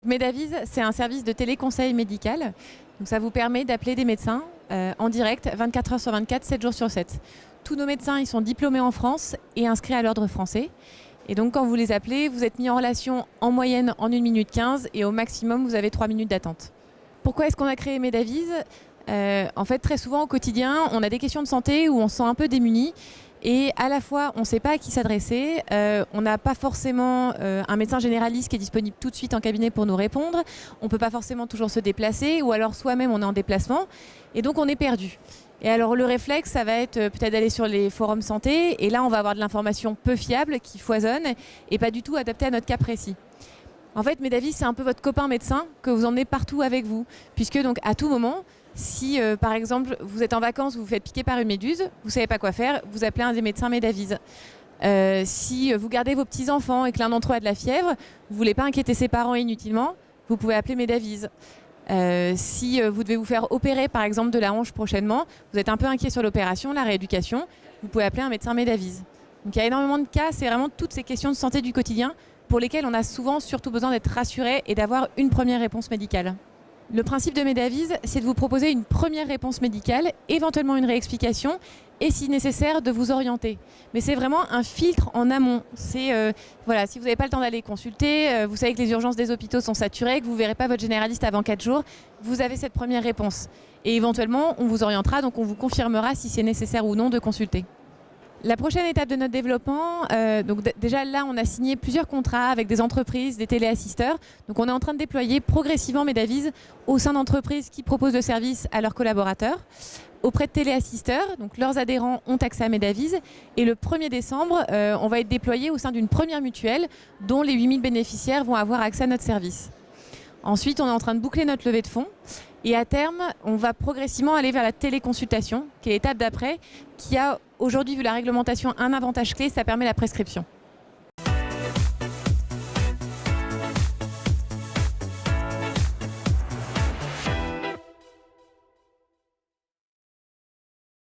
Medavise, c'est un service de téléconseil médical. Donc ça vous permet d'appeler des médecins en direct 24 heures sur 24, 7 jours sur 7. Tous nos médecins ils sont diplômés en France et inscrits à l'ordre français. Et donc quand vous les appelez, vous êtes mis en relation en moyenne en 1 minute 15 et au maximum vous avez 3 minutes d'attente. Pourquoi est-ce qu'on a créé Medavise ? En fait, très souvent au quotidien, on a des questions de santé où on se sent un peu démuni. Et à la fois, on ne sait pas à qui s'adresser, on n'a pas forcément un médecin généraliste qui est disponible tout de suite en cabinet pour nous répondre, on ne peut pas forcément toujours se déplacer, ou alors soi-même on est en déplacement, et donc on est perdu. Et alors le réflexe, ça va être peut-être d'aller sur les forums santé, et là on va avoir de l'information peu fiable, qui foisonne, et pas du tout adaptée à notre cas précis. En fait, Medavise, c'est un peu votre copain médecin que vous emmenez partout avec vous, puisque donc à tout moment, si par exemple vous êtes en vacances, vous vous faites piquer par une méduse, vous ne savez pas quoi faire, vous appelez un des médecins Medavise. Si vous gardez vos petits-enfants et que l'un d'entre eux a de la fièvre, vous ne voulez pas inquiéter ses parents inutilement, vous pouvez appeler Medavise. Si vous devez vous faire opérer par exemple de la hanche prochainement, vous êtes un peu inquiet sur l'opération, la rééducation, vous pouvez appeler un médecin Medavise. Donc il y a énormément de cas, c'est vraiment toutes ces questions de santé du quotidien pour lesquelles on a souvent surtout besoin d'être rassuré et d'avoir une première réponse médicale. Le principe de Medavise, c'est de vous proposer une première réponse médicale, éventuellement une réexplication, et si nécessaire, de vous orienter. Mais c'est vraiment un filtre en amont. C'est, voilà, si vous n'avez pas le temps d'aller consulter, vous savez que les urgences des hôpitaux sont saturées, que vous ne verrez pas votre généraliste avant 4 jours, vous avez cette première réponse. Et éventuellement, on vous orientera, donc on vous confirmera si c'est nécessaire ou non de consulter. La prochaine étape de notre développement, déjà là on a signé plusieurs contrats avec des entreprises, des téléassisteurs. Donc on est en train de déployer progressivement Medavise au sein d'entreprises qui proposent le service à leurs collaborateurs. Auprès de téléassisteurs, donc leurs adhérents ont accès à Medavise. Et le 1er décembre, on va être déployé au sein d'une première mutuelle dont les 8000 bénéficiaires vont avoir accès à notre service. Ensuite, on est en train de boucler notre levée de fonds. Et à terme, on va progressivement aller vers la téléconsultation, qui est l'étape d'après, qui a aujourd'hui, vu la réglementation, un avantage clé, ça permet la prescription.